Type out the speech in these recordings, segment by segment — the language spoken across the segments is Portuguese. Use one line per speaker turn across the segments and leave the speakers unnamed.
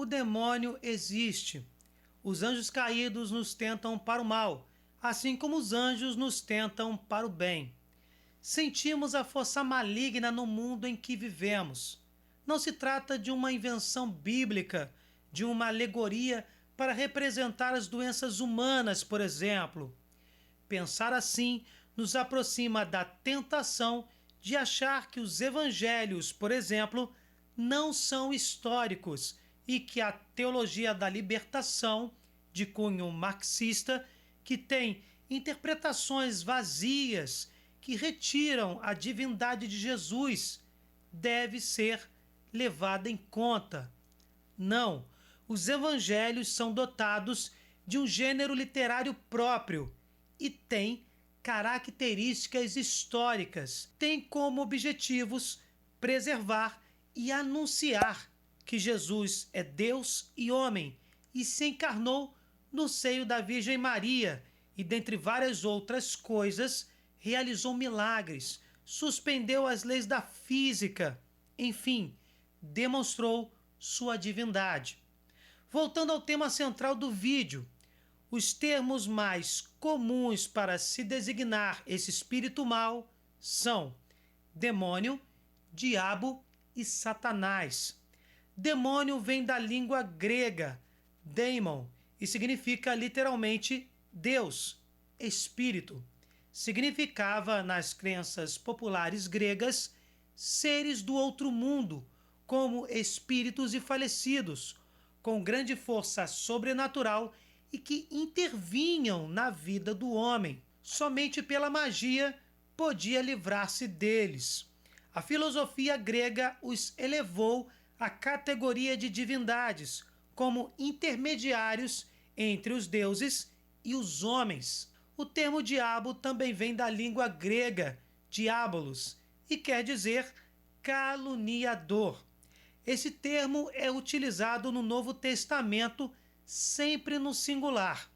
O demônio existe. Os anjos caídos nos tentam para o mal, assim como os anjos nos tentam para o bem. Sentimos a força maligna no mundo em que vivemos. Não se trata de uma invenção bíblica, de uma alegoria para representar as doenças humanas, por exemplo. Pensar assim nos aproxima da tentação de achar que os evangelhos, por exemplo, não são históricos e que a teologia da libertação, de cunho marxista, que tem interpretações vazias que retiram a divindade de Jesus, deve ser levada em conta. Não, os evangelhos são dotados de um gênero literário próprio e têm características históricas. Têm como objetivos preservar e anunciar que Jesus é Deus e homem e se encarnou no seio da Virgem Maria e, dentre várias outras coisas, realizou milagres, suspendeu as leis da física, enfim, demonstrou sua divindade. Voltando ao tema central do vídeo, os termos mais comuns para se designar esse espírito mau são demônio, diabo e Satanás. Demônio vem da língua grega, daimon, e significa literalmente Deus, espírito. Significava, nas crenças populares gregas, seres do outro mundo, como espíritos e falecidos, com grande força sobrenatural e que intervinham na vida do homem. Somente pela magia podia livrar-se deles. A filosofia grega os elevou à categoria de divindades, como intermediários entre os deuses e os homens. O termo diabo também vem da língua grega, diabolos, e quer dizer caluniador. Esse termo é utilizado no Novo Testamento sempre no singular.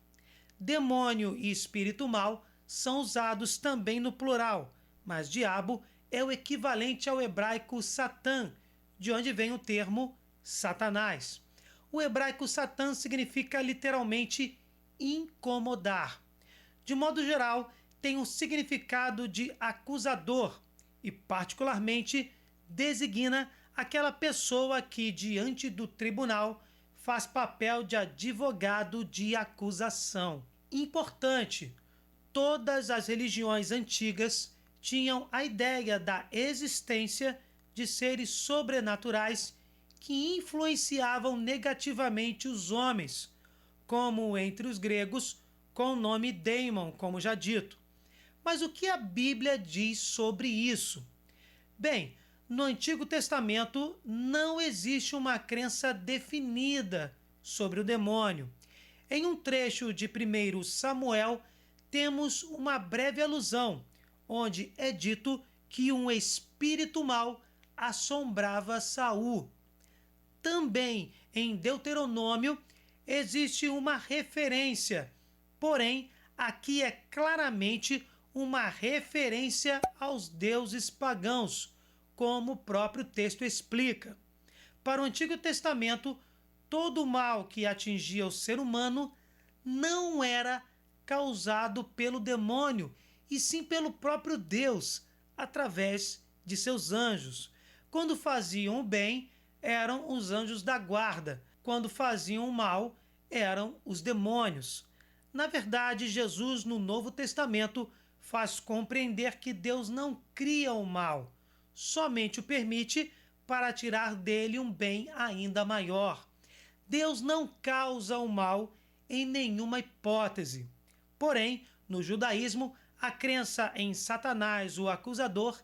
Demônio e espírito mau são usados também no plural, mas diabo é o equivalente ao hebraico Satã, de onde vem o termo Satanás. O hebraico Satã significa literalmente incomodar. De modo geral, tem um significado de acusador e, particularmente, designa aquela pessoa que, diante do tribunal, faz papel de advogado de acusação. Importante, todas as religiões antigas tinham a ideia da existência de seres sobrenaturais que influenciavam negativamente os homens, como entre os gregos, com o nome daimon, como já dito. Mas o que a Bíblia diz sobre isso? Bem, no Antigo Testamento não existe uma crença definida sobre o demônio. Em um trecho de 1 Samuel, temos uma breve alusão, onde é dito que um espírito mau assombrava Saul. Também em Deuteronômio existe uma referência, porém aqui é claramente uma referência aos deuses pagãos, como o próprio texto explica. Para o Antigo Testamento, todo o mal que atingia o ser humano não era causado pelo demônio, e sim pelo próprio Deus, através de seus anjos. Quando faziam o bem, eram os anjos da guarda. Quando faziam o mal, eram os demônios. Na verdade, Jesus, no Novo Testamento, faz compreender que Deus não cria o mal, somente o permite para tirar dele um bem ainda maior. Deus não causa o mal em nenhuma hipótese. Porém, no judaísmo, a crença em Satanás, o acusador,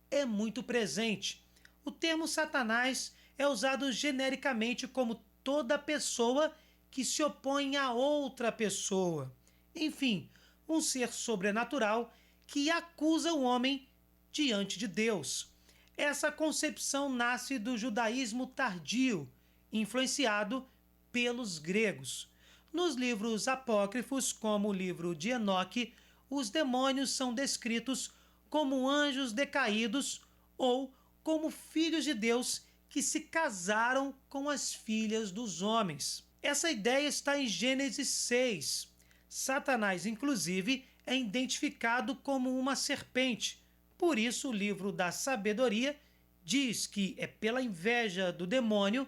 é muito presente. O termo Satanás é usado genericamente como toda pessoa que se opõe a outra pessoa. Enfim, um ser sobrenatural que acusa o homem diante de Deus. Essa concepção nasce do judaísmo tardio, influenciado pelos gregos. Nos livros apócrifos, como o livro de Enoque, os demônios são descritos como anjos decaídos ou como filhos de Deus que se casaram com as filhas dos homens. Essa ideia está em Gênesis 6. Satanás, inclusive, é identificado como uma serpente. Por isso, o livro da Sabedoria diz que é pela inveja do demônio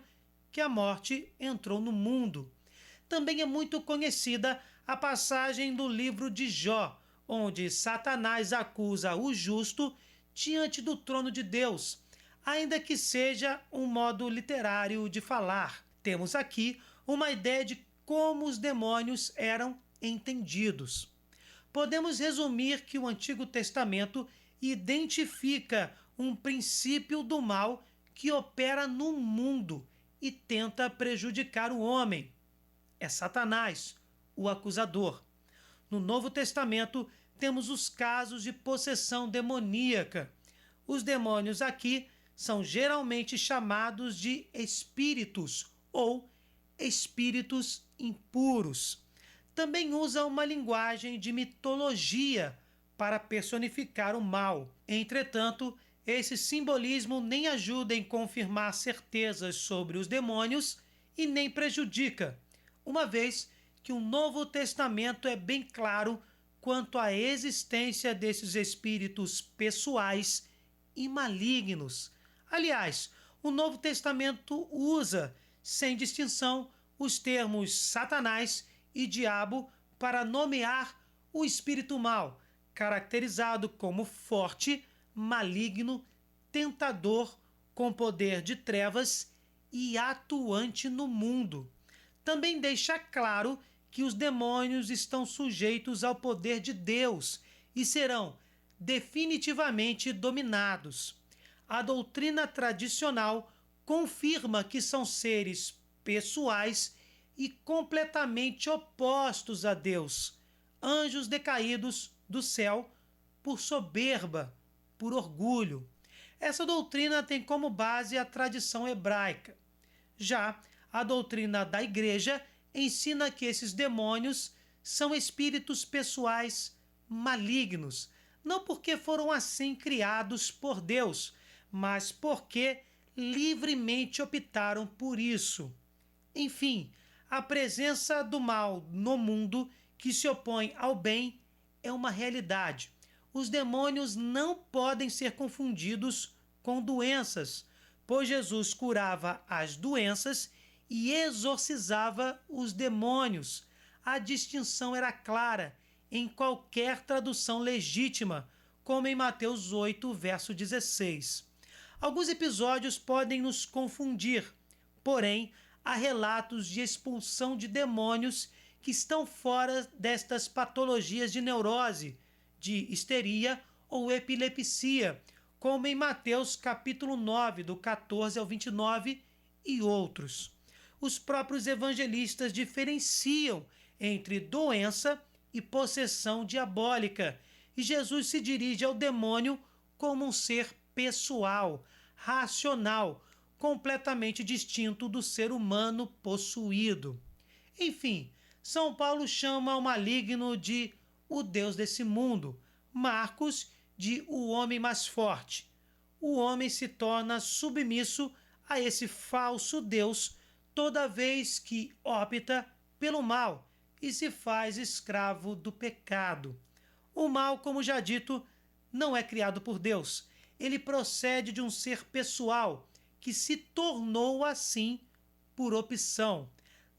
que a morte entrou no mundo. Também é muito conhecida a passagem do livro de Jó, onde Satanás acusa o justo diante do trono de Deus, ainda que seja um modo literário de falar. Temos aqui uma ideia de como os demônios eram entendidos. Podemos resumir que o Antigo Testamento identifica um princípio do mal que opera no mundo e tenta prejudicar o homem. É Satanás, o acusador. No Novo Testamento, temos os casos de possessão demoníaca. Os demônios aqui são geralmente chamados de espíritos ou espíritos impuros. Também usa uma linguagem de mitologia para personificar o mal. Entretanto, esse simbolismo nem ajuda em confirmar certezas sobre os demônios e nem prejudica, uma vez que o Novo Testamento é bem claro quanto à existência desses espíritos pessoais e malignos. Aliás, o Novo Testamento usa, sem distinção, os termos Satanás e diabo para nomear o espírito mau, caracterizado como forte, maligno, tentador, com poder de trevas e atuante no mundo. Também deixa claro que os demônios estão sujeitos ao poder de Deus e serão definitivamente dominados. A doutrina tradicional confirma que são seres pessoais e completamente opostos a Deus, anjos decaídos do céu por soberba, por orgulho. Essa doutrina tem como base a tradição hebraica. Já a doutrina da Igreja ensina que esses demônios são espíritos pessoais malignos, não porque foram assim criados por Deus, mas porque livremente optaram por isso. Enfim, a presença do mal no mundo que se opõe ao bem é uma realidade. Os demônios não podem ser confundidos com doenças, pois Jesus curava as doenças e exorcizava os demônios. A distinção era clara em qualquer tradução legítima, como em Mateus 8, verso 16. Alguns episódios podem nos confundir, porém, há relatos de expulsão de demônios que estão fora destas patologias de neurose, de histeria ou epilepsia, como em Mateus capítulo 9, do 14 ao 29 e outros. Os próprios evangelistas diferenciam entre doença e possessão diabólica, e Jesus se dirige ao demônio como um ser pessoal, racional, completamente distinto do ser humano possuído. Enfim, São Paulo chama o maligno de o Deus desse mundo, Marcos de o homem mais forte. O homem se torna submisso a esse falso Deus toda vez que opta pelo mal e se faz escravo do pecado. O mal, como já dito, não é criado por Deus. Ele procede de um ser pessoal que se tornou assim por opção.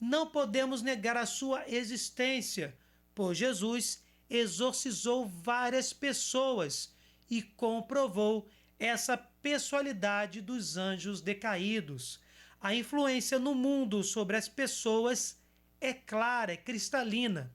Não podemos negar a sua existência, pois Jesus exorcizou várias pessoas e comprovou essa pessoalidade dos anjos decaídos. A influência no mundo sobre as pessoas é clara, é cristalina.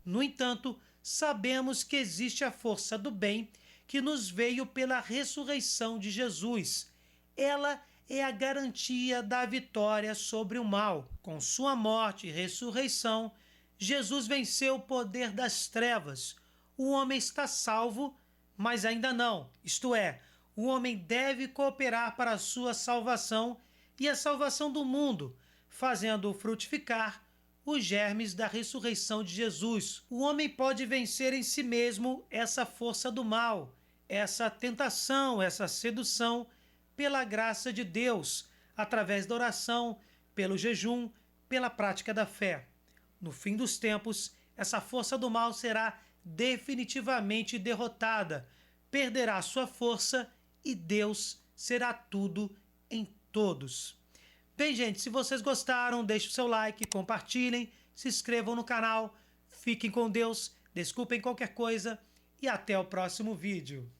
No entanto, sabemos que existe a força do bem que nos veio pela ressurreição de Jesus. Ela é a garantia da vitória sobre o mal. Com sua morte e ressurreição, Jesus venceu o poder das trevas. O homem está salvo, mas ainda não. Isto é, o homem deve cooperar para a sua salvação e a salvação do mundo, fazendo frutificar os germes da ressurreição de Jesus. O homem pode vencer em si mesmo essa força do mal, essa tentação, essa sedução, pela graça de Deus, através da oração, pelo jejum, pela prática da fé. No fim dos tempos, essa força do mal será definitivamente derrotada, perderá sua força e Deus será tudo em todos. Bem, gente, se vocês gostaram, deixem o seu like, compartilhem, se inscrevam no canal, fiquem com Deus, desculpem qualquer coisa e até o próximo vídeo.